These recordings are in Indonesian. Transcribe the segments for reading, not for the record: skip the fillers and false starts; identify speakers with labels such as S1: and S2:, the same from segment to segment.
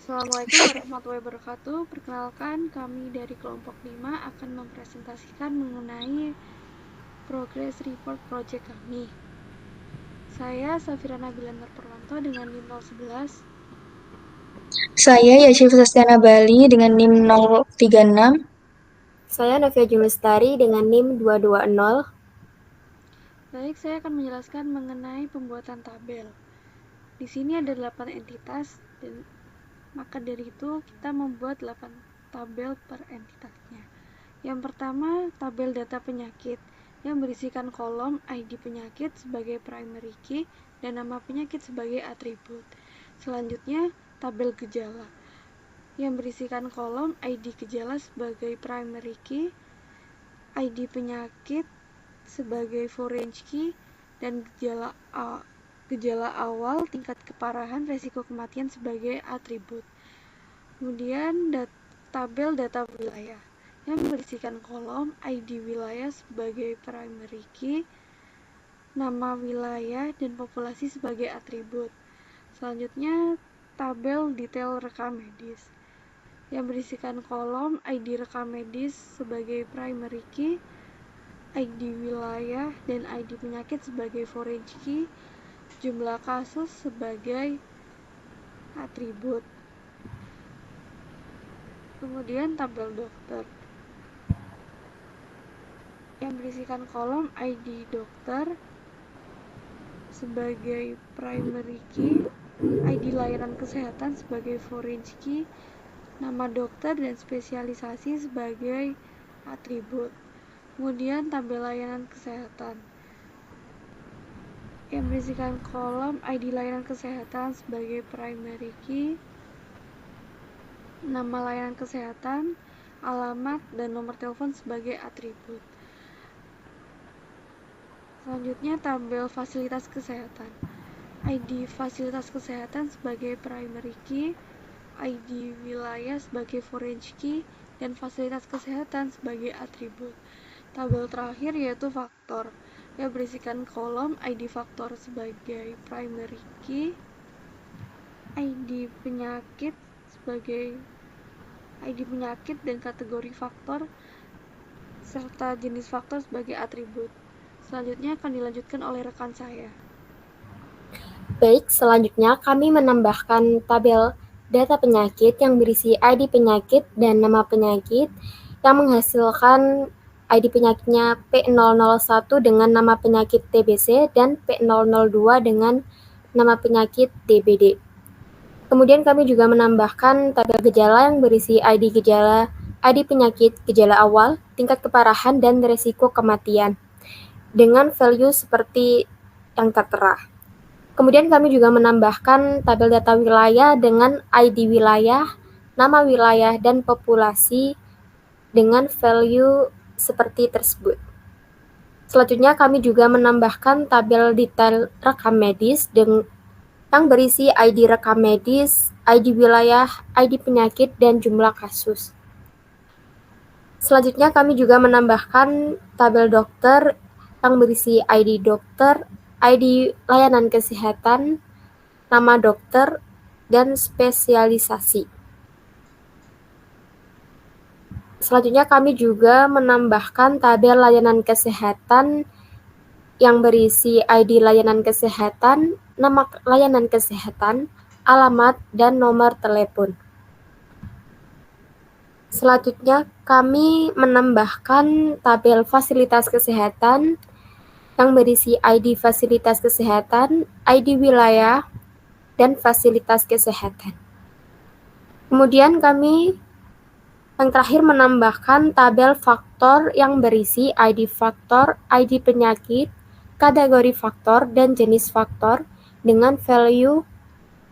S1: Assalamualaikum warahmatullahi wabarakatuh. Perkenalkan, kami dari kelompok 5 akan mempresentasikan mengenai progress report project kami. Saya Safira Nabila Nur Purwanto dengan NIM 011.
S2: Saya Yasif Sastiana Bali dengan NIM 036.
S3: Saya Novia Julestari dengan NIM 220.
S1: Baik, saya akan menjelaskan mengenai pembuatan tabel. Di sini ada 8 entitas, dan maka dari itu kita membuat 8 tabel per entitasnya. Yang pertama, tabel data penyakit yang berisikan kolom ID penyakit sebagai primary key dan nama penyakit sebagai atribut. Selanjutnya, tabel gejala yang berisikan kolom ID gejala sebagai primary key, ID penyakit sebagai foreign key, dan gejala awal, tingkat keparahan, resiko kematian sebagai atribut. Kemudian tabel data wilayah yang berisikan kolom ID wilayah sebagai primary key, nama wilayah, dan populasi sebagai atribut. Selanjutnya, tabel detail rekam medis yang berisikan kolom ID rekam medis sebagai primary key, ID wilayah, dan ID penyakit sebagai foreign key, jumlah kasus sebagai atribut. Kemudian tabel dokter yang berisikan kolom ID dokter sebagai primary key, ID layanan kesehatan sebagai foreign key, nama dokter dan spesialisasi sebagai atribut. Kemudian tabel layanan kesehatan yang berisikan kolom ID layanan kesehatan sebagai primary key, nama layanan kesehatan, alamat, dan nomor telepon sebagai atribut. Selanjutnya, tabel fasilitas kesehatan. ID fasilitas kesehatan sebagai primary key, ID wilayah sebagai foreign key, dan fasilitas kesehatan sebagai atribut. Tabel terakhir yaitu faktor yang berisikan kolom ID faktor sebagai primary key, ID penyakit sebagai ID penyakit dan kategori faktor, serta jenis faktor sebagai atribut. Selanjutnya akan dilanjutkan oleh rekan saya.
S3: Baik, selanjutnya kami menambahkan tabel data penyakit yang berisi ID penyakit dan nama penyakit yang menghasilkan ID penyakitnya P001 dengan nama penyakit TBC dan P002 dengan nama penyakit DBD. Kemudian kami juga menambahkan tabel gejala yang berisi ID gejala, ID penyakit, gejala awal, tingkat keparahan, dan resiko kematian dengan value seperti yang tertera. Kemudian kami juga menambahkan tabel data wilayah dengan ID wilayah, nama wilayah, dan populasi dengan value seperti tersebut. Selanjutnya kami juga menambahkan tabel detail rekam medis yang berisi ID rekam medis, ID wilayah, ID penyakit, dan jumlah kasus. Selanjutnya kami juga menambahkan tabel dokter yang berisi ID dokter, ID layanan kesehatan, nama dokter, dan spesialisasi. Selanjutnya kami juga menambahkan tabel layanan kesehatan yang berisi ID layanan kesehatan, nama layanan kesehatan, alamat, dan nomor telepon. Selanjutnya kami menambahkan tabel fasilitas kesehatan yang berisi ID fasilitas kesehatan, ID wilayah, dan fasilitas kesehatan. Kemudian kami yang terakhir menambahkan tabel faktor yang berisi ID faktor, ID penyakit, kategori faktor, dan jenis faktor dengan value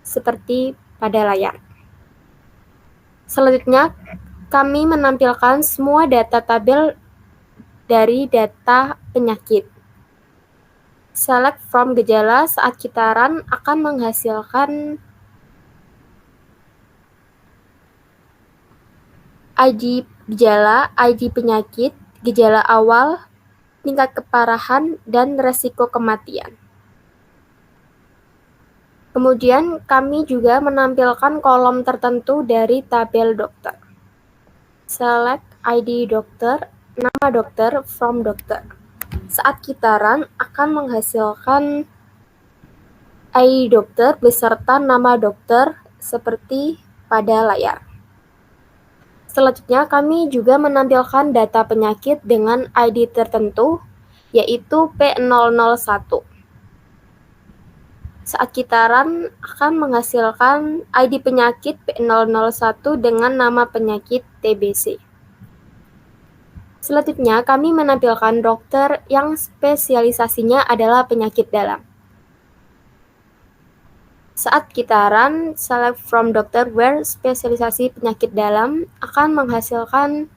S3: seperti pada layar. Selanjutnya, kami menampilkan semua data tabel dari data penyakit. Select from gejala saat kita run akan menghasilkan ID gejala, ID penyakit, gejala awal, tingkat keparahan, dan resiko kematian. Kemudian kami juga menampilkan kolom tertentu dari tabel dokter. Select ID dokter, nama dokter, from dokter. Saat kita run akan menghasilkan ID dokter beserta nama dokter seperti pada layar. Selanjutnya kami juga menampilkan data penyakit dengan ID tertentu, yaitu P001. Saat kita run akan menghasilkan ID penyakit P001 dengan nama penyakit TBC. Selanjutnya kami menampilkan dokter yang spesialisasinya adalah penyakit dalam. Saat kita run select from dokter where spesialisasi penyakit dalam akan menghasilkan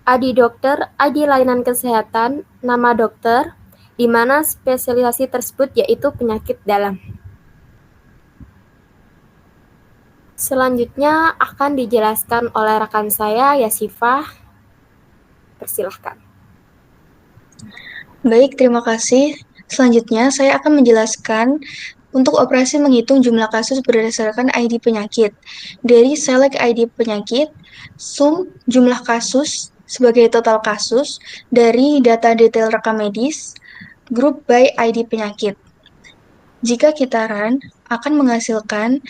S3: ID dokter, ID layanan kesehatan, nama dokter, di mana spesialisasi tersebut yaitu penyakit dalam. Selanjutnya akan dijelaskan oleh rekan saya, Yasifah. Persilahkan.
S2: Baik, terima kasih. Selanjutnya, saya akan menjelaskan untuk operasi menghitung jumlah kasus berdasarkan ID penyakit. Dari select ID penyakit, sum jumlah kasus sebagai total kasus dari data detail rekam medis, group by ID penyakit. Jika kita run, akan menghasilkan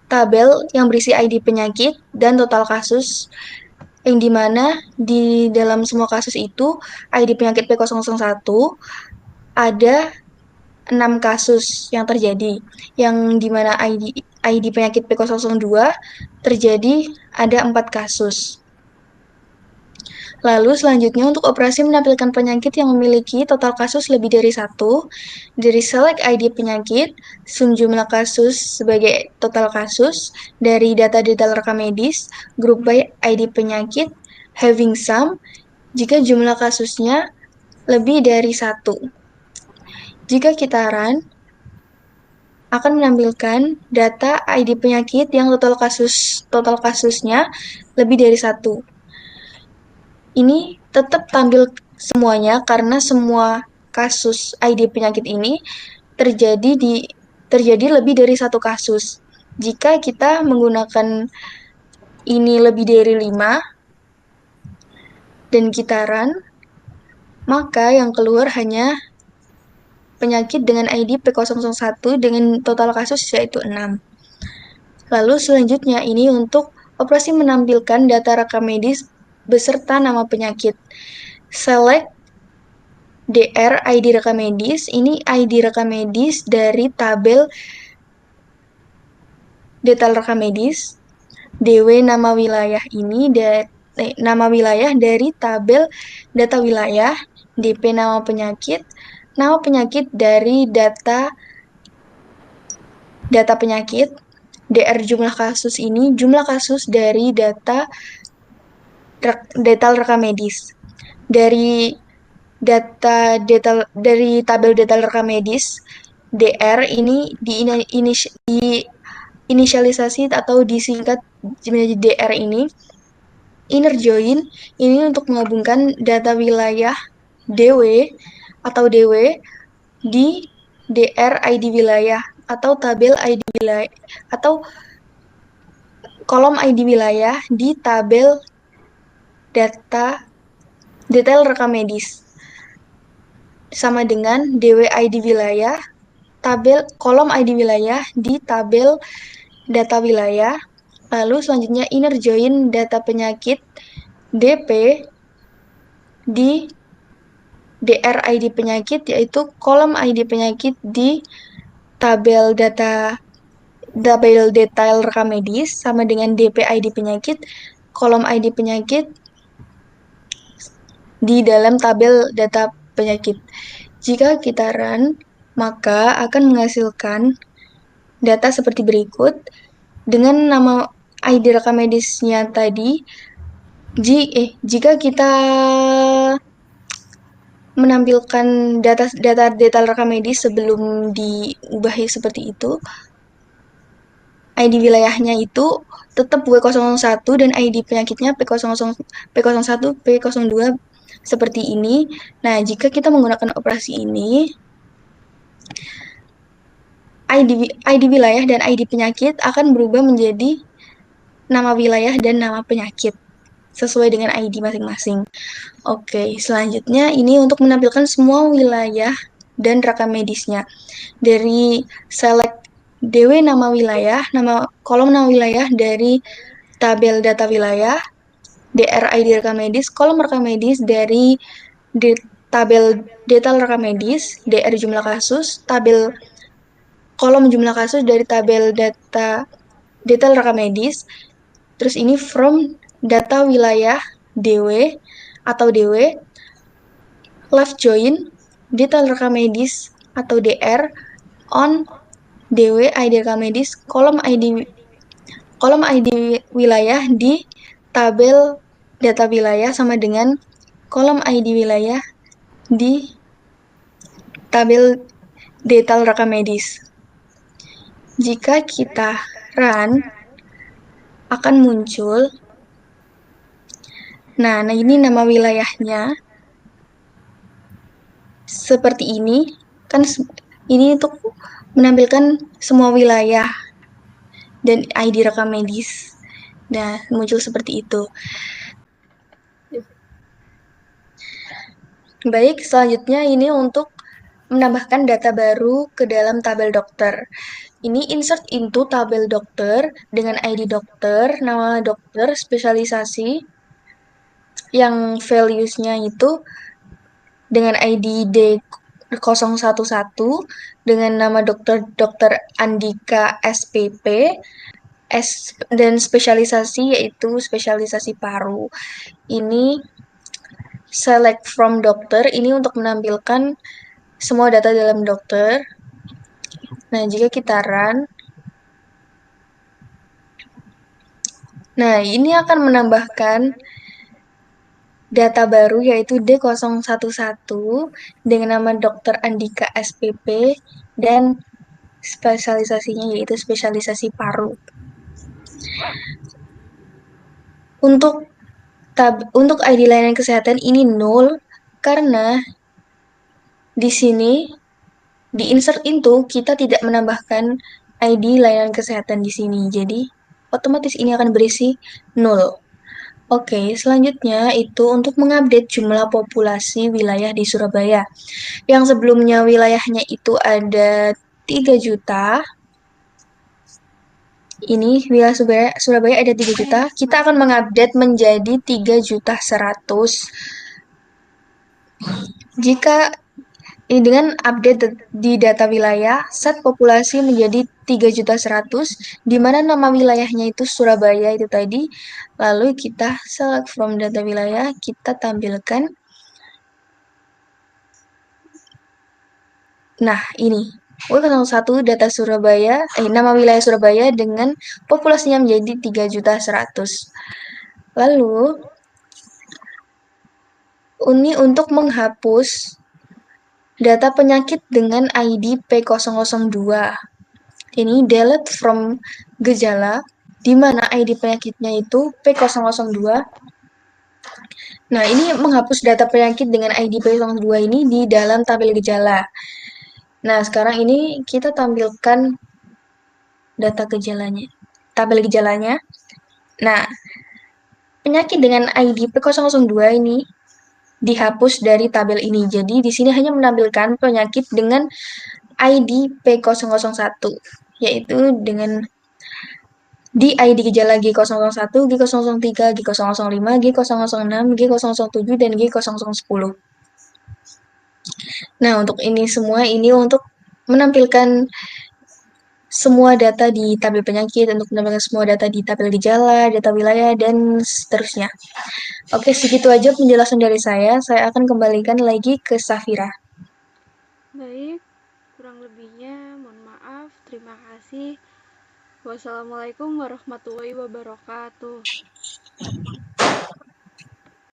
S2: tabel yang berisi ID penyakit dan total kasus, yang dimana di dalam semua kasus itu ID penyakit P001 ada 6 kasus yang terjadi, yang dimana ID penyakit P002 terjadi ada 4 kasus. Lalu selanjutnya untuk operasi menampilkan penyakit yang memiliki total kasus lebih dari 1, dari select ID penyakit, sum jumlah kasus sebagai total kasus, dari data detail rekam medis, group by ID penyakit, having sum, jika jumlah kasusnya lebih dari 1. Jika kita run, akan menampilkan data ID penyakit yang total kasusnya lebih dari 1. Ini tetap tampil semuanya karena semua kasus ID penyakit ini terjadi lebih dari 1 kasus. Jika kita menggunakan ini lebih dari 5 dan kita run, maka yang keluar hanya penyakit dengan ID P001 dengan total kasus yaitu 6. Lalu selanjutnya ini untuk operasi menampilkan data rekam medis beserta nama penyakit. Select DR ID rekam medis, ini ID rekam medis dari tabel detail rekam medis. DW nama wilayah ini nama wilayah dari tabel data wilayah. DP nama penyakit dari data penyakit. DR jumlah kasus ini jumlah kasus dari data detail rekam medis. Dari tabel detail rekam medis, DR ini diinisialisasi atau disingkat menjadi DR ini. Inner join ini untuk menggabungkan data wilayah DW di DR ID wilayah atau tabel ID wilayah atau kolom ID wilayah di tabel data detail rekam medis. Sama dengan DW ID wilayah, kolom ID wilayah di tabel data wilayah. Lalu selanjutnya inner join data penyakit DP di DR ID penyakit, yaitu kolom ID penyakit di tabel detail rekam medis, sama dengan DP ID penyakit, kolom ID penyakit di dalam tabel data penyakit. Jika kita run, maka akan menghasilkan data seperti berikut dengan nama ID rekam medisnya tadi. Jika kita menampilkan data detail rekam medis sebelum diubah seperti itu, ID wilayahnya itu tetap P001 dan ID penyakitnya P01, P02 seperti ini. Nah, jika kita menggunakan operasi ini, ID wilayah dan ID penyakit akan berubah menjadi nama wilayah dan nama penyakit sesuai dengan ID masing-masing. Oke, selanjutnya ini untuk menampilkan semua wilayah dan rekam medisnya. Dari select DW nama wilayah, kolom nama wilayah dari tabel data wilayah, DR ID rekam medis, kolom rekam medis dari tabel detail rekam medis, DR jumlah kasus, kolom jumlah kasus dari tabel detail rekam medis. Terus ini from data wilayah DW atau DW, left join detail rekam medis atau DR on DW ID rekam medis, kolom ID wilayah di tabel data wilayah sama dengan kolom ID wilayah di tabel detail rekam medis. Jika kita run, akan muncul, nah ini nama wilayahnya, seperti ini, kan ini untuk menampilkan semua wilayah dan ID rekam medis. Nah, muncul seperti itu. Baik, selanjutnya ini untuk menambahkan data baru ke dalam tabel dokter. Ini insert into tabel dokter dengan ID dokter, nama dokter, spesialisasi, yang values-nya itu dengan ID D011 dengan nama Dr. Andika SPP, dan spesialisasi yaitu spesialisasi paru. Ini select from dokter, ini untuk menampilkan semua data dalam dokter. Nah, jika kita run, nah ini akan menambahkan data baru yaitu D011 dengan nama Dr. Andika SPP dan spesialisasinya yaitu spesialisasi paru. Untuk ID layanan kesehatan ini 0 karena di sini di insert into kita tidak menambahkan ID layanan kesehatan di sini. Jadi otomatis ini akan berisi 0. Oke, selanjutnya itu untuk mengupdate jumlah populasi wilayah di Surabaya. Yang sebelumnya wilayahnya itu ada 3 juta. Ini wilayah Surabaya ada 3 juta. Kita akan mengupdate menjadi 3.100.000. Jika dengan update di data wilayah, set populasi menjadi 3.100.000, di mana nama wilayahnya itu Surabaya itu tadi. Lalu kita select from data wilayah, kita tampilkan. Nah, ini. W01 data Surabaya, nama wilayah Surabaya dengan populasinya menjadi 3.100.000. Lalu, ini untuk menghapus data penyakit dengan ID P002. Ini delete from gejala, di mana ID penyakitnya itu P002. Nah, ini menghapus data penyakit dengan ID P002 ini di dalam tabel gejala. Nah, sekarang ini kita tampilkan data gejalanya, tabel gejalanya. Nah, penyakit dengan ID P002 ini dihapus dari tabel ini. Jadi, di sini hanya menampilkan penyakit dengan ID P001, yaitu dengan di ID gejala G001, G003, G005, G006, G007, dan G010. Nah, untuk ini semua, ini untuk menampilkan semua data di tabel penyakit, untuk menampilkan semua data di tabel gejala, data wilayah, dan seterusnya. Oke, segitu aja penjelasan dari saya. Saya akan kembalikan lagi ke Safira.
S1: Baik, kurang lebihnya mohon maaf. Terima kasih. Wassalamualaikum warahmatullahi wabarakatuh.